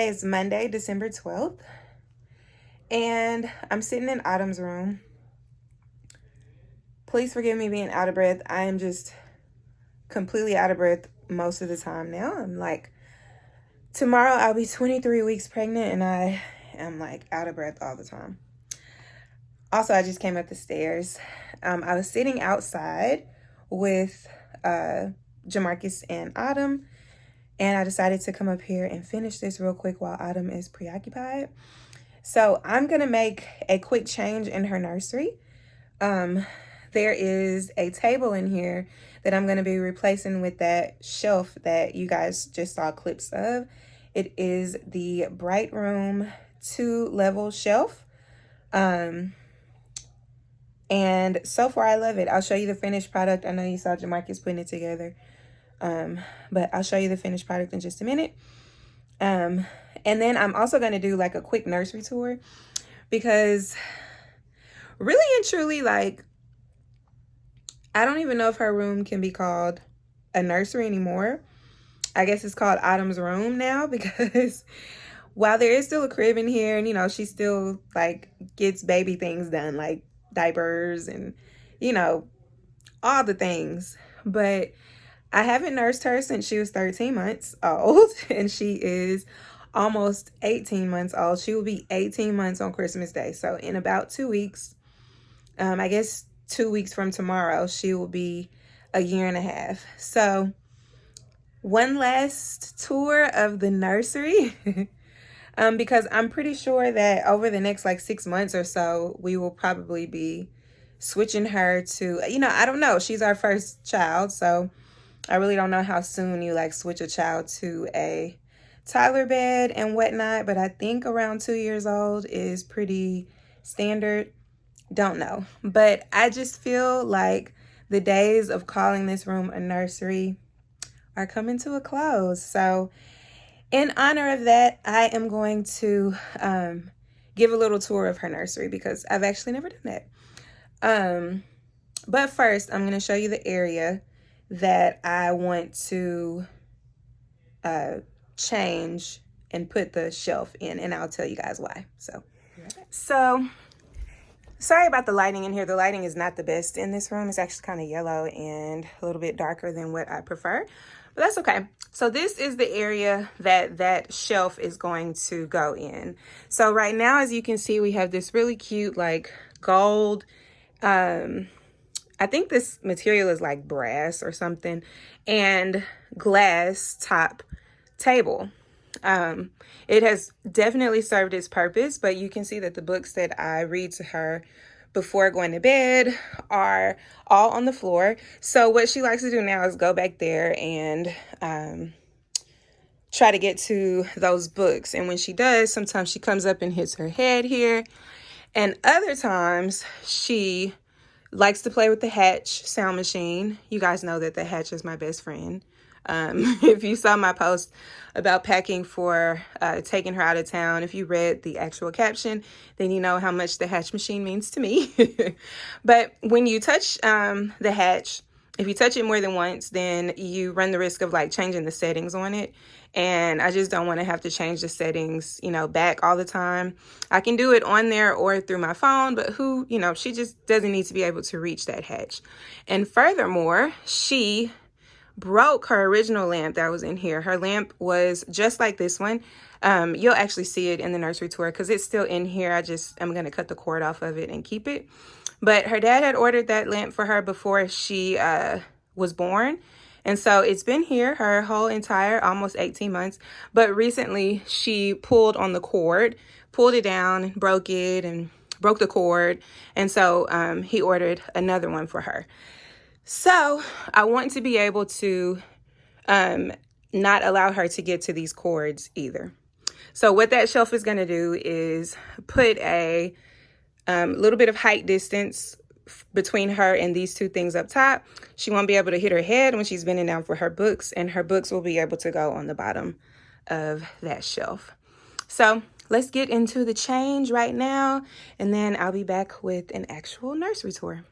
Today is Monday, December 12th, and I'm sitting in Autumn's room. Please forgive me being out of breath. I am just completely out of breath most of the time now. I'm like, tomorrow I'll be 23 weeks pregnant, and I am like out of breath all the time. Also, I just came up the stairs. I was sitting outside with Jamarcus and Autumn, and I decided to come up here and finish this real quick while Autumn is preoccupied. So I'm going to make a quick change in her nursery. There is a table in here that I'm going to be replacing with that shelf that you guys just saw clips of. It is the Brightroom 2-level shelf. And so far I love it. I'll show you the finished product. I know you saw Jamarcus putting it together. But I'll show you the finished product in just a minute. And then I'm also going to do like a quick nursery tour, because really and truly, like, I don't even know if her room can be called a nursery anymore. I guess it's called Autumn's room now, because while there is still a crib in here, and, you know, she still like gets baby things done, like diapers and, you know, all the things. But I haven't nursed her since she was 13 months old, and she is almost 18 months old. She will be 18 months on Christmas Day. So in about 2 weeks, I guess 2 weeks from tomorrow, she will be a year and a half. So one last tour of the nursery, because I'm pretty sure that over the next like 6 months or so, we will probably be switching her to, you know, I don't know. She's our first child, so I really don't know how soon you like switch a child to a toddler bed and whatnot, but I think around 2 years old is pretty standard. Don't know. But I just feel like the days of calling this room a nursery are coming to a close. So in honor of that, I am going to give a little tour of her nursery, because I've actually never done that. But first, I'm going to show you the area that I want to change and put the shelf in, and I'll tell you guys why. So sorry about the lighting in here. The lighting is not the best in this room. It's actually kind of yellow and a little bit darker than what I prefer, but that's okay. So this is the area that shelf is going to go in. So right now, as you can see, we have this really cute like gold, I think this material is like brass or something, and glass top table. It has definitely served its purpose, but you can see that the books that I read to her before going to bed are all on the floor. So what she likes to do now is go back there and try to get to those books. And when she does, sometimes she comes up and hits her head here. And other times she likes to play with the Hatch sound machine. You guys know that the Hatch is my best friend. If you saw my post about packing for taking her out of town, if you read the actual caption, then you know how much the Hatch machine means to me. But when you touch the Hatch, if you touch it more than once, then you run the risk of like changing the settings on it. And I just don't want to have to change the settings, you know, back all the time. I can do it on there or through my phone, but who, you know, she just doesn't need to be able to reach that Hatch. And furthermore, she broke her original lamp that was in here. Her lamp was just like this one. You'll actually see it in the nursery tour because it's still in here. I'm going to cut the cord off of it and keep it. But her dad had ordered that lamp for her before she was born. And so it's been here her whole entire almost 18 months. But recently she pulled on the cord, pulled it down, broke it, and broke the cord. And so he ordered another one for her. So I want to be able to not allow her to get to these cords either. So what that shelf is going to do is put a little bit of height distance between her and these two things up top. She won't be able to hit her head when she's bending down for her books, and her books will be able to go on the bottom of that shelf. So let's get into the change right now, and then I'll be back with an actual nursery tour.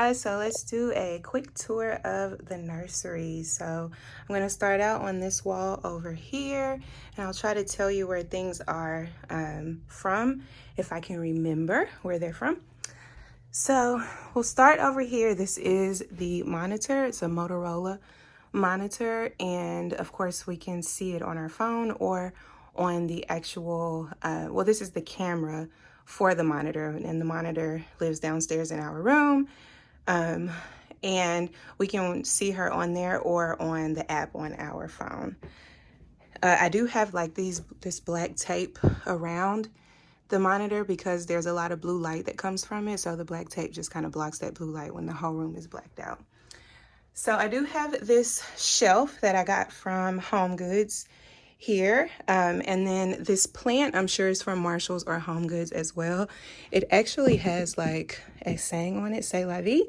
guys, so let's do a quick tour of the nursery. So I'm going to start out on this wall over here, and I'll try to tell you where things are from, if I can remember where they're from. So we'll start over here. This is the monitor. It's a Motorola monitor, and of course we can see it on our phone or on the actual, well, this is the camera for the monitor, and the monitor lives downstairs in our room. And we can see her on there or on the app on our phone. I do have like this black tape around the monitor because there's a lot of blue light that comes from it. So the black tape just kind of blocks that blue light when the whole room is blacked out. So I do have this shelf that I got from Home Goods here. And then this plant, I'm sure is from Marshall's or Home Goods as well. It actually has like a saying on it, "C'est la vie,"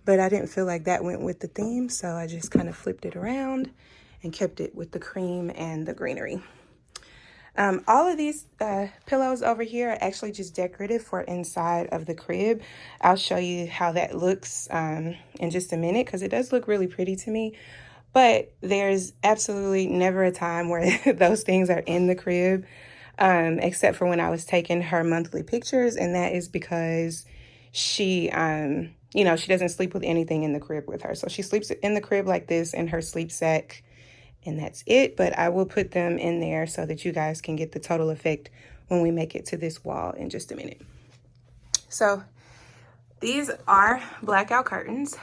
but I didn't feel like that went with the theme. So I just kind of flipped it around and kept it with the cream and the greenery. All of these pillows over here are actually just decorative for inside of the crib. I'll show you how that looks in just a minute because it does look really pretty to me. But there's absolutely never a time where those things are in the crib, except for when I was taking her monthly pictures. And that is because she, you know, she doesn't sleep with anything in the crib with her. So she sleeps in the crib like this in her sleep sack. And that's it, but I will put them in there so that you guys can get the total effect when we make it to this wall in just a minute. So these are blackout curtains,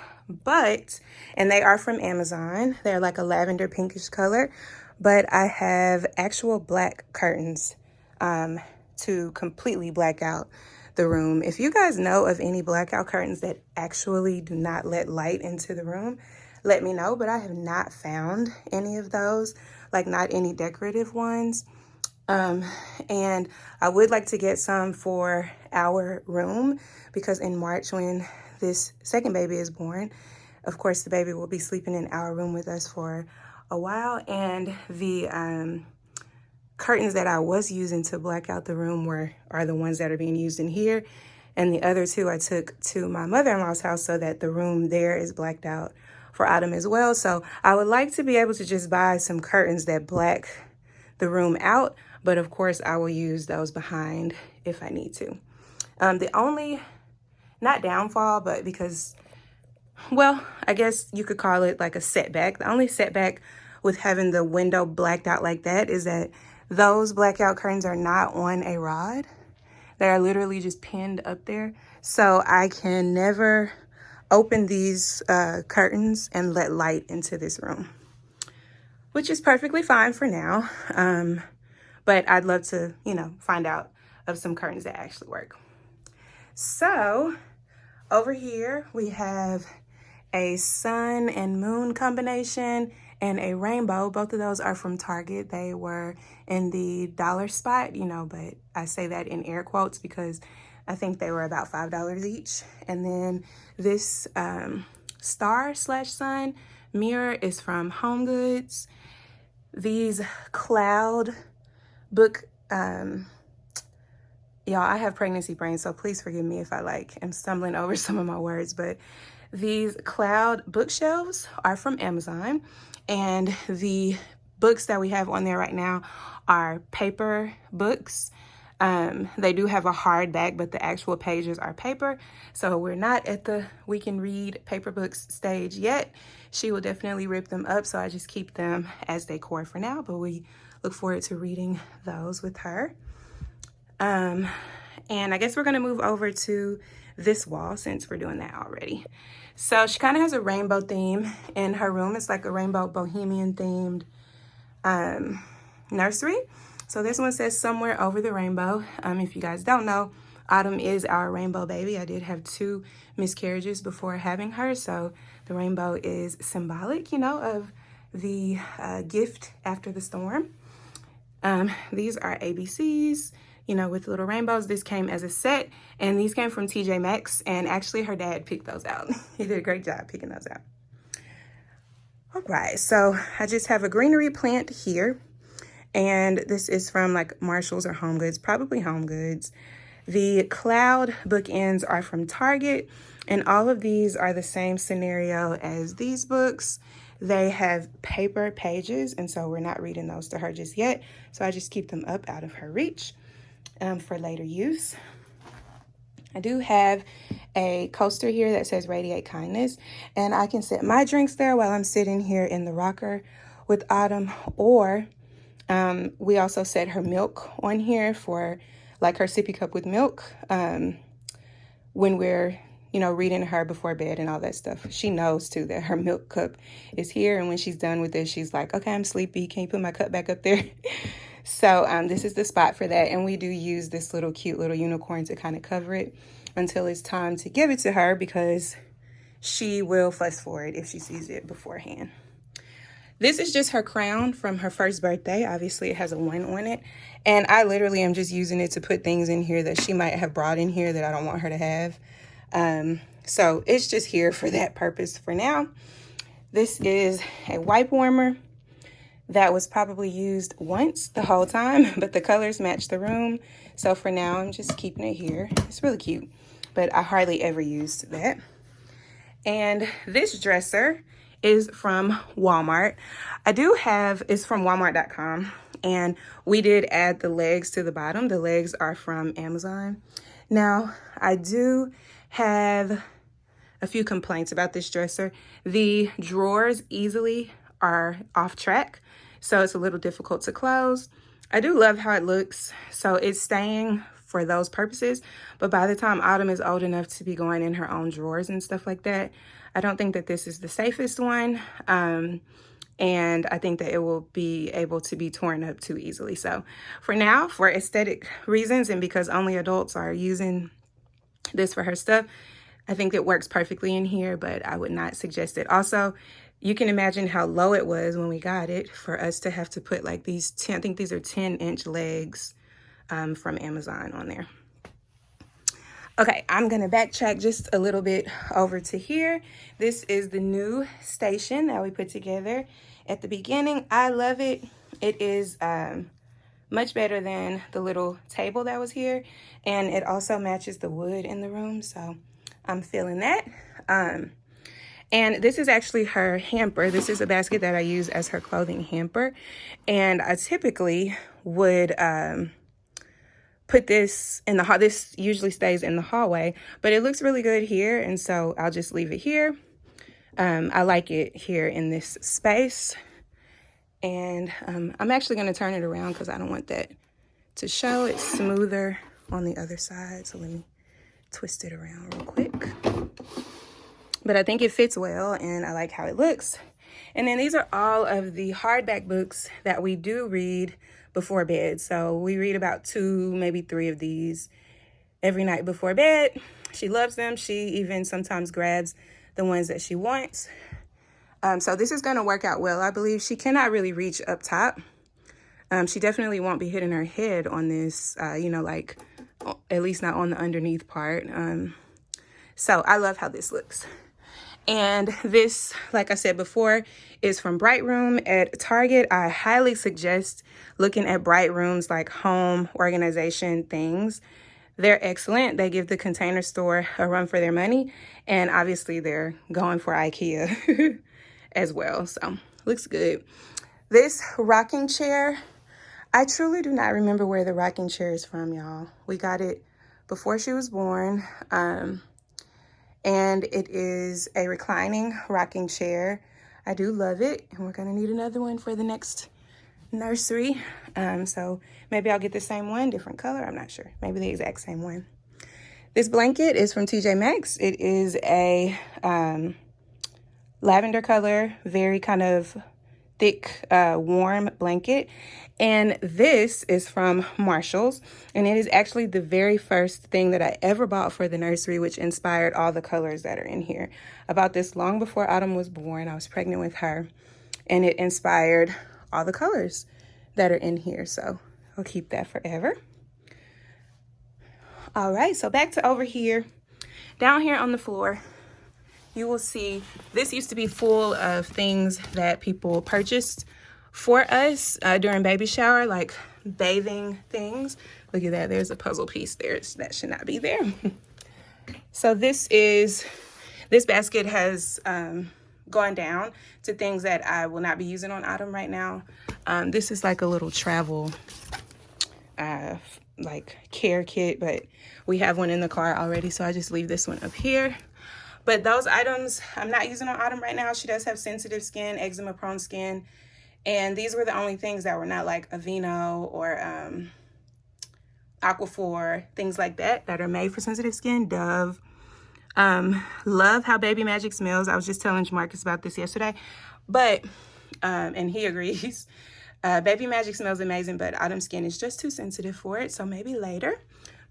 and they are from Amazon. They're like a lavender pinkish color, but I have actual black curtains to completely black out the room. If you guys know of any blackout curtains that actually do not let light into the room, let me know, but I have not found any of those, like not any decorative ones. And I would like to get some for our room because in March, when this second baby is born, of course, the baby will be sleeping in our room with us for a while. And the curtains that I was using to black out the room are the ones that are being used in here. And the other two I took to my mother-in-law's house so that the room there is blacked out for Autumn as well. So I would like to be able to just buy some curtains that black the room out, but of course I will use those behind if I need to. The only, not downfall, but because, well, I guess you could call it like a setback. The only setback with having the window blacked out like that is that those blackout curtains are not on a rod. They are literally just pinned up there. So I can never open these curtains and let light into this room, which is perfectly fine for now. But I'd love to, you know, find out of some curtains that actually work. So over here we have a sun and moon combination and a rainbow. Both of those are from Target. They were in the dollar spot, you know, but I say that in air quotes because I think they were about $5 each. And then this star/sun mirror is from Home Goods. These cloud book, y'all, I have pregnancy brain, so please forgive me if I am stumbling over some of my words, but these cloud bookshelves are from Amazon, and the books that we have on there right now are paper books. They do have a hard back, but the actual pages are paper. So we're not at the we can read paper books stage yet. She will definitely rip them up. So I just keep them as decor for now, but we look forward to reading those with her. And I guess we're going to move over to this wall since we're doing that already. So she kind of has a rainbow theme in her room. It's like a rainbow Bohemian themed nursery. So this one says "Somewhere Over the Rainbow." If you guys don't know, Autumn is our rainbow baby. I did have 2 miscarriages before having her. So the rainbow is symbolic, you know, of the gift after the storm. These are ABCs, you know, with little rainbows. This came as a set, and these came from TJ Maxx, and actually her dad picked those out. He did a great job picking those out. All right, so I just have a greenery plant here, and this is from like Marshall's or Home Goods, probably Home Goods. The cloud bookends are from Target, And all of these are the same scenario as these books. They have paper pages, and so we're not reading those to her just yet. So I just keep them up out of her reach for later use. I do have a coaster here that says Radiate Kindness, and I can set my drinks there while I'm sitting here in the rocker with Autumn, or we also set her milk on here for like her sippy cup with milk when we're, you know, reading her before bed and all that stuff. She knows too that her milk cup is here, and when she's done with this, she's like, okay, I'm sleepy. Can you put my cup back up there? So this is the spot for that, and we do use this little cute little unicorn to kind of cover it until it's time to give it to her, because she will fuss for it if she sees it beforehand. This is just her crown from her first birthday. Obviously, it has a 1 on it, and I literally am just using it to put things in here that she might have brought in here that I don't want her to have. So it's just here for that purpose for now. This is a wipe warmer that was probably used once the whole time, but the colors match the room. So for now, I'm just keeping it here. It's really cute, but I hardly ever used that. And this dresser is from Walmart. It's from walmart.com, and we did add the legs to the bottom. The legs are from Amazon. Now, I do have a few complaints about this dresser. The drawers easily are off track, so it's a little difficult to close. I do love how it looks, so it's staying for those purposes, but by the time Autumn is old enough to be going in her own drawers and stuff like that, I don't think that this is the safest one, and I think that it will be able to be torn up too easily. So for now, for aesthetic reasons and because only adults are using this for her stuff, I think it works perfectly in here, but I would not suggest it. Also, you can imagine how low it was when we got it for us to have to put like these 10, I think these are 10-inch legs from Amazon on there. Okay, I'm gonna backtrack just a little bit over to here. This is the new station that we put together at the beginning. I love it. It is much better than the little table that was here, and it also matches the wood in the room, so I'm feeling that. And this is actually her hamper. This is a basket that I use as her clothing hamper. And I typically would put this in the hall. This usually stays in the hallway, but it looks really good here. And so I'll just leave it here. I like it here in this space. And I'm actually going to turn it around because I don't want that to show. It's smoother on the other side. So let me twist it around real quick. But I think it fits well, and I like how it looks. And then these are all of the hardback books that we do read before bed. So we read about 2, maybe 3 of these every night before bed. She loves them. She even sometimes grabs the ones that she wants. So this is going to work out well. I believe she cannot really reach up top. She definitely won't be hitting her head on this, you know, like at least not on the underneath part. So I love how this looks. And this, like I said before, is from Brightroom at Target. I highly suggest looking at Brightroom's like home organization things. They're excellent. They give the Container Store a run for their money. And obviously they're going for IKEA as well. So looks good. This rocking chair, I truly do not remember where the rocking chair is from, y'all. We got it before she was born. And it is a reclining rocking chair. I do love it, and we're gonna need another one for the next nursery. So maybe I'll get the same one, different color, I'm not sure. Maybe the exact same one. This blanket is from TJ Maxx. It is a lavender color, very kind of thick, warm blanket. And this is from Marshall's, and it is actually the very first thing that I ever bought for the nursery, which inspired all the colors that are in here. I bought this long before Autumn was born. I was pregnant with her, and it inspired all the colors that are in here. So I'll keep that forever. All right, so back to over here. Down here on the floor, you will see this used to be full of things that people purchased for us during baby shower, like bathing things. Look at that, there's a puzzle piece there. That should not be there. So this basket has gone down to things that I will not be using on Autumn right now. This is like a little travel like care kit, but we have one in the car already, so I just leave this one up here. But those items I'm not using on Autumn right now. She does have sensitive skin, eczema prone skin, and these were the only things that were not like Aveeno or Aquaphor, things like that are made for sensitive skin. Dove. Love how Baby Magic smells. I was just telling Jamarcus about this yesterday, but and he agrees. Baby Magic smells amazing, but Autumn's skin is just too sensitive for it, so maybe later.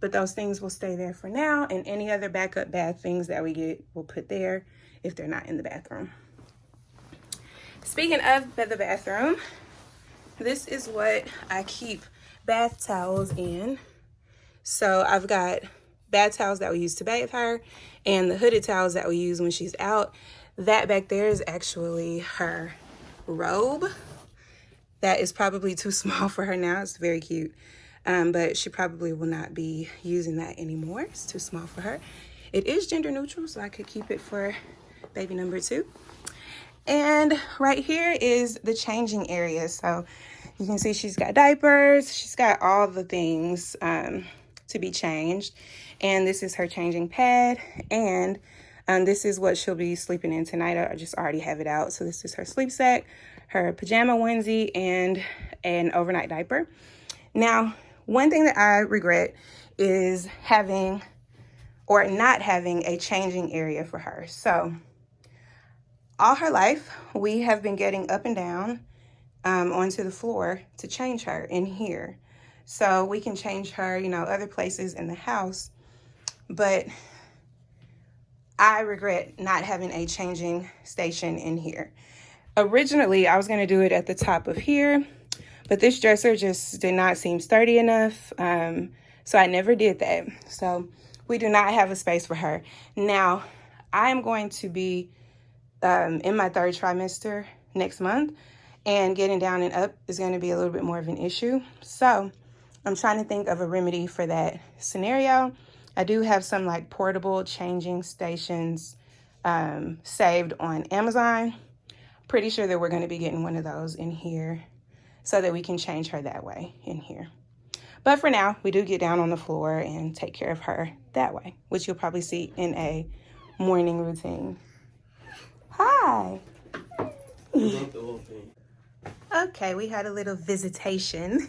But those things will stay there for now, and any other backup bath things that we get, we'll put there if they're not in the bathroom. Speaking of the bathroom, this is what I keep bath towels in. So I've got bath towels that we use to bathe her, and the hooded towels that we use when she's out. That back there is actually her robe. That is probably too small for her now. It's very cute. But she probably will not be using that anymore. It's too small for her. It is gender neutral, so I could keep it for baby number 2. And right here is the changing area. So you can see she's got diapers. She's got all the things to be changed. And this is her changing pad. And this is what she'll be sleeping in tonight. I just already have it out. So this is her sleep sack, her pajama onesie, and an overnight diaper. Now, one thing that I regret is having or not having a changing area for her. So all her life, we have been getting up and down onto the floor to change her in here. So we can change her, you know, other places in the house. But I regret not having a changing station in here. Originally, I was going to do it at the top of here, but this dresser just did not seem sturdy enough, so I never did that. So we do not have a space for her. Now, I am going to be in my 3rd trimester next month, and getting down and up is going to be a little bit more of an issue. So I'm trying to think of a remedy for that scenario. I do have some like portable changing stations saved on Amazon. Pretty sure that we're going to be getting one of those in here so that we can change her that way in here. But for now, we do get down on the floor and take care of her that way, which you'll probably see in a morning routine. Hi. Okay, we had a little visitation.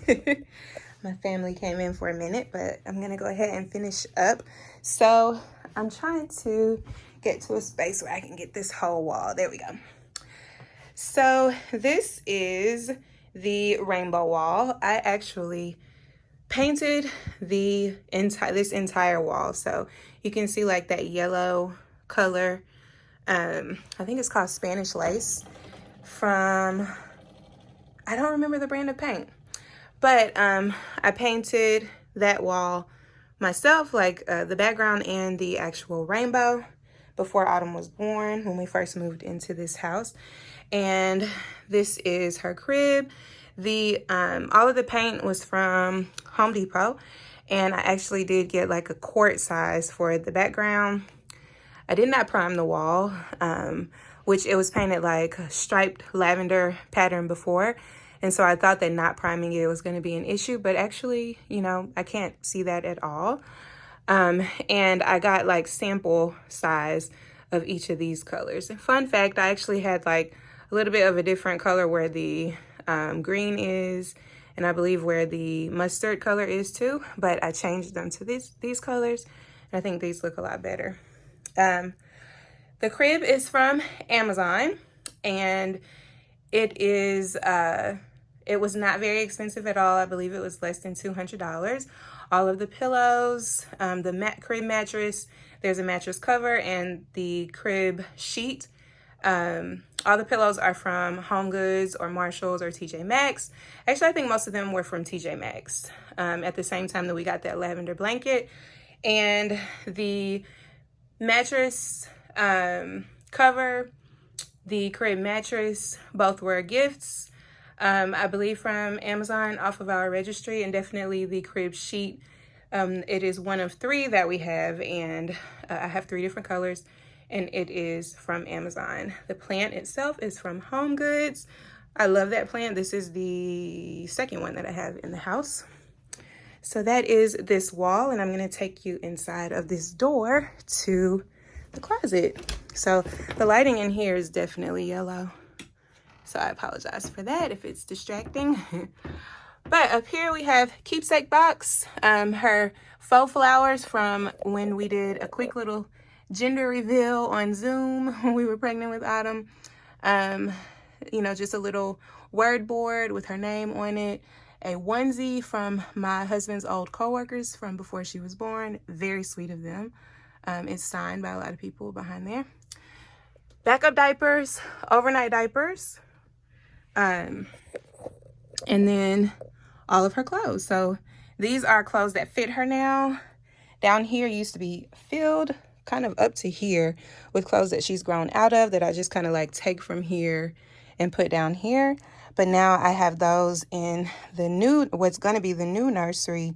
My family came in for a minute, but I'm going to go ahead and finish up. So I'm trying to get to a space where I can get this whole wall. There we go. So this is the rainbow wall. I actually painted this entire wall. So you can see like that yellow color. I think it's called Spanish lace from, I don't remember the brand of paint. But I painted that wall myself, like the background and the actual rainbow, before Autumn was born, when we first moved into this house. And this is her crib. All of the paint was from Home Depot, and I actually did get like a quart size for the background. I did not prime the wall, which it was painted like a striped lavender pattern before. And so I thought that not priming it was going to be an issue, but actually, you know, I can't see that at all. And I got like sample size of each of these colors. And fun fact, I actually had like a little bit of a different color where the green is, and I believe where the mustard color is too, but I changed them to these colors. And I think these look a lot better. The crib is from Amazon, and it is, it was not very expensive at all. I believe it was less than $200. All of the pillows, the crib mattress, there's a mattress cover, and the crib sheet. All the pillows are from Home Goods or Marshalls or TJ Maxx. Actually, I think most of them were from TJ Maxx at the same time that we got that lavender blanket. And the mattress cover, the crib mattress, both were gifts. I believe from Amazon off of our registry, and definitely the crib sheet It is one of 3 that we have, and I have 3 different colors, and it is from Amazon. The plant itself is from Home Goods. I love that plant. This is the second one that I have in the house. So that is this wall, and I'm going to take you inside of this door to the closet. So the lighting in here is definitely yellow, so I apologize for that if it's distracting. But up here we have keepsake box, her faux flowers from when we did a quick little gender reveal on Zoom when we were pregnant with Autumn. You know, just a little word board with her name on it. A onesie from my husband's old co-workers from before she was born. Very sweet of them. It's signed by a lot of people behind there. Backup diapers, overnight diapers, and then all of her clothes. So these are clothes that fit her now. Down here used to be filled kind of up to here with clothes that she's grown out of that I just kind of like take from here and put down here. But now I have those in the new, what's going to be the new nursery,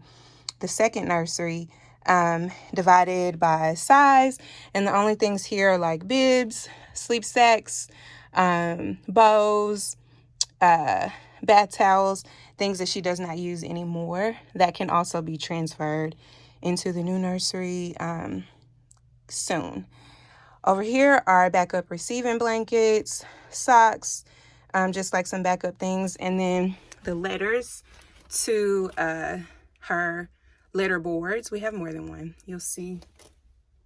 the second nursery, divided by size. And the only things here are like bibs, sleep sacks, bows, bath towels, things that she does not use anymore that can also be transferred into the new nursery soon. Over here are backup receiving blankets, socks, just like some backup things, and then the letters to her letter boards. We have more than one. You'll see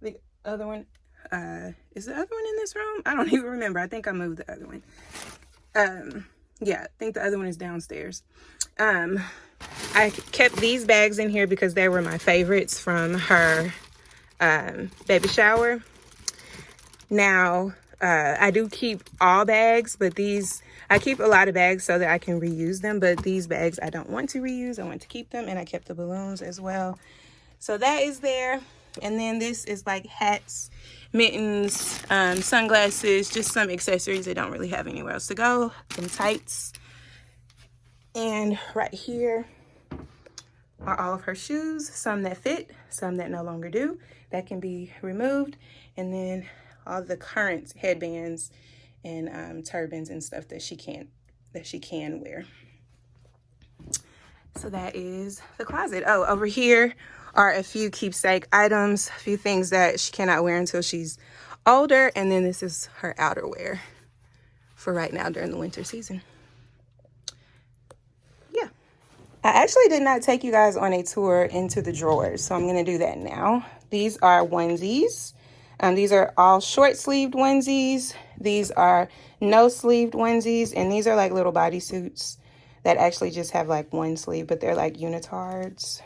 the other one. Is the other one in this room? I don't even remember. I think I moved the other one. Yeah, I think the other one is downstairs. I kept these bags in here because they were my favorites from her baby shower. Now, I do keep all bags, but these, I keep a lot of bags so that I can reuse them, but these bags I don't want to reuse. I want to keep them, and I kept the balloons as well. So that is there. And then this is like hats, mittens, sunglasses, just some accessories that don't really have anywhere else to go, and tights. And right here are all of her shoes, some that fit, some that no longer do, that can be removed. And then all the current headbands and turbans and stuff that she can wear. So that is the closet. Oh, over here are a few keepsake items, a few things that she cannot wear until she's older. And then this is her outerwear for right now during the winter season. Yeah. I actually did not take you guys on a tour into the drawers, so I'm going to do that now. These are onesies. These are all short-sleeved onesies. These are no-sleeved onesies, and these are like little bodysuits that actually just have like one sleeve, but they're like unitards,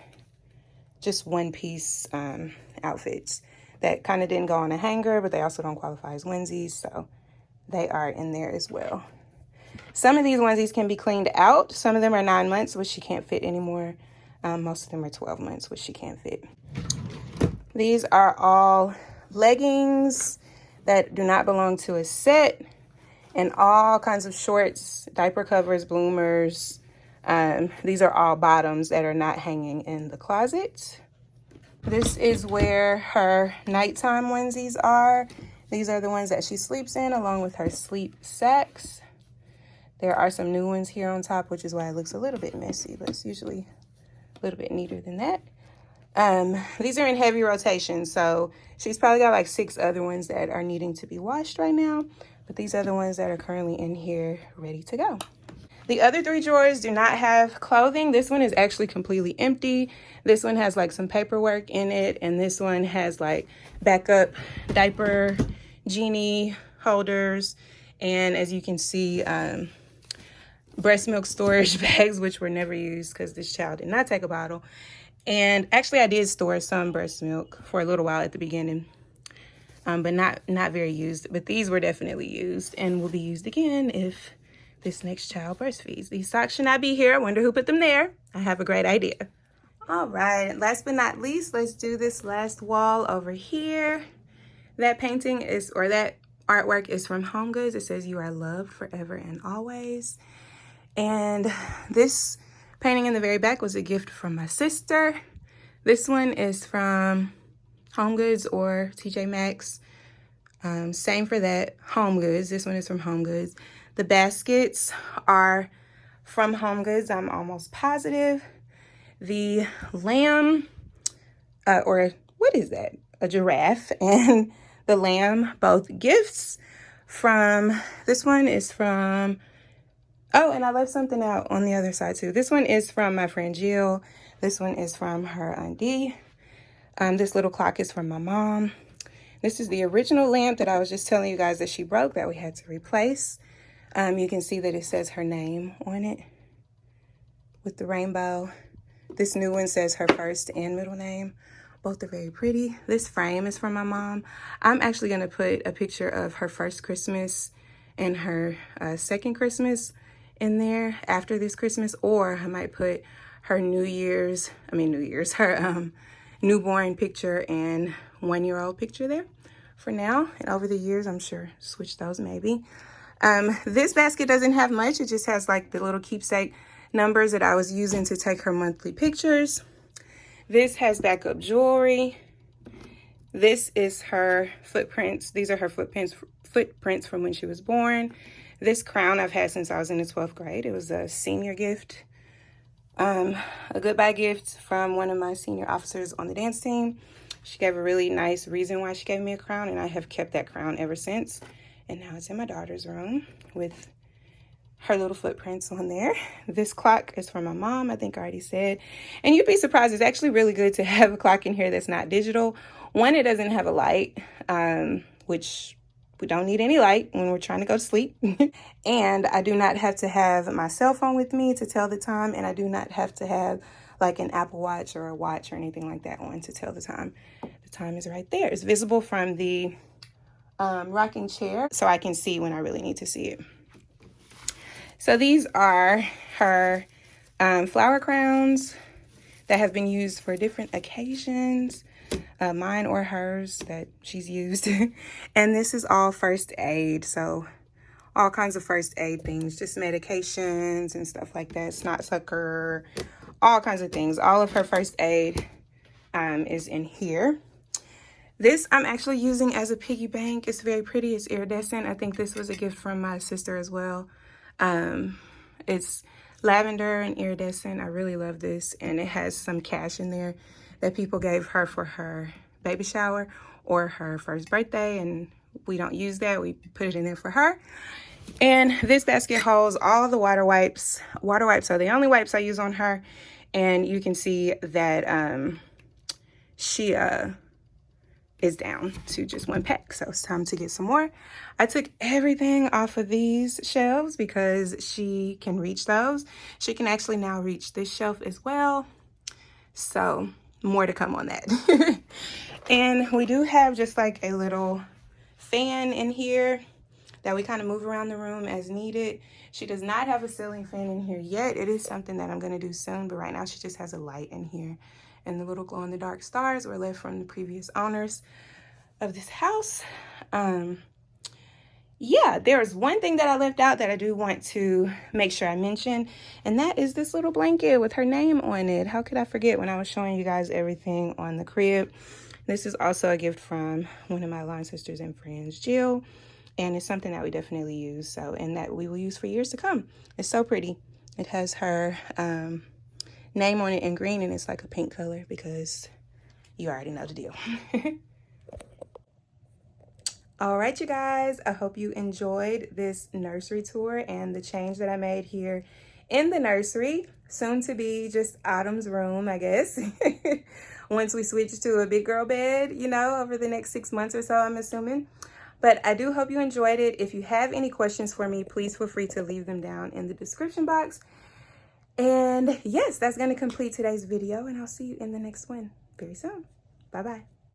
just one-piece outfits that kind of didn't go on a hanger, but they also don't qualify as onesies, so they are in there as well. Some of these onesies can be cleaned out. Some of them are 9 months, which she can't fit anymore. Most of them are 12 months, which she can't fit. These are all leggings that do not belong to a set, and all kinds of shorts, diaper covers, bloomers. These are all bottoms that are not hanging in the closet. This is where her nighttime onesies are. These are the ones that she sleeps in along with her sleep sacks. There are some new ones here on top, which is why it looks a little bit messy, but it's usually a little bit neater than that. These are in heavy rotation, so she's probably got like 6 other ones that are needing to be washed right now, but these are the ones that are currently in here ready to go. The other 3 drawers do not have clothing. This one is actually completely empty. This one has like some paperwork in it, and this one has like backup diaper genie holders, and as you can see, breast milk storage bags, which were never used because this child did not take a bottle. And actually I did store some breast milk for a little while at the beginning, but not very used. But these were definitely used and will be used again if this next child breastfeeds. These socks should not be here. I wonder who put them there. I have a great idea. All right, last but not least, let's do this last wall over here. That painting is, or that artwork is from Home Goods. It says, "You are loved forever and always." And this painting in the very back was a gift from my sister. This one is from HomeGoods or TJ Maxx. Same for that, HomeGoods. This one is from HomeGoods. The baskets are from HomeGoods, I'm almost positive. The lamb, or what is that? A giraffe and the lamb, both gifts from, this one is from, oh, and I left something out on the other side too. This one is from my friend Jill. This one is from her auntie. This little clock is from my mom. This is the original lamp that I was just telling you guys that she broke, that we had to replace. You can see that it says her name on it with the rainbow. This new one says her first and middle name. Both are very pretty. This frame is from my mom. I'm actually going to put a picture of her first Christmas and her second Christmas in there after this Christmas, or I might put her her newborn picture and 1-year-old picture there for now. And over the years, I'm sure switch those maybe. This basket doesn't have much. It just has like the little keepsake numbers that I was using to take her monthly pictures. This has backup jewelry. This is her footprints. These are her footprints from when she was born. This crown I've had since I was in the 12th grade. It was a senior gift. A goodbye gift from one of my senior officers on the dance team. She gave a really nice reason why she gave me a crown, and I have kept that crown ever since. And now it's in my daughter's room with her little footprints on there. This clock is from my mom, I think I already said. And you'd be surprised, it's actually really good to have a clock in here that's not digital. One, it doesn't have a light, which we don't need any light when we're trying to go to sleep. And I do not have to have my cell phone with me to tell the time. And I do not have to have like an Apple Watch or a watch or anything like that on to tell the time. The time is right there. It's visible from the rocking chair, so I can see when I really need to see it. So these are her flower crowns that have been used for different occasions, mine or hers that she's used. And this is all first aid, so all kinds of first aid things, just medications and stuff like that, snot sucker, all kinds of things. All of her first aid is in here. This I'm actually using as a piggy bank. It's very pretty. It's iridescent. I think this was a gift from my sister as well. It's lavender and iridescent. I really love this, and it has some cash in there that people gave her for her baby shower or her first birthday, and we don't use that. We put it in there for her. And this basket holds all the water wipes. Water wipes are the only wipes I use on her, and you can see that she is down to just 1 pack, so it's time to get some more. I took everything off of these shelves because she can reach those. She can actually now reach this shelf as well, so more to come on that. And we do have just like a little fan in here that we kind of move around the room as needed. She does not have a ceiling fan in here yet. It is something that I'm going to do soon, but right now she just has a light in here. And the little glow-in-the-dark stars were left from the previous owners of this house. Yeah, there's one thing that I left out that I do want to make sure I mention, and that is this little blanket with her name on it. How could I forget when I was showing you guys everything on the crib? This is also a gift from one of my line sisters and friends, Jill, and it's something that we definitely use, so, and that we will use for years to come. It's so pretty. It has her name on it in green, and it's like a pink color because you already know the deal. All right, you guys, I hope you enjoyed this nursery tour and the change that I made here in the nursery, soon to be just Autumn's room, I guess. Once we switch to a big girl bed, you know, over the next 6 months or so, I'm assuming. But I do hope you enjoyed it. If you have any questions for me, please feel free to leave them down in the description box. And yes, that's going to complete today's video, and I'll see you in the next one very soon. Bye-bye.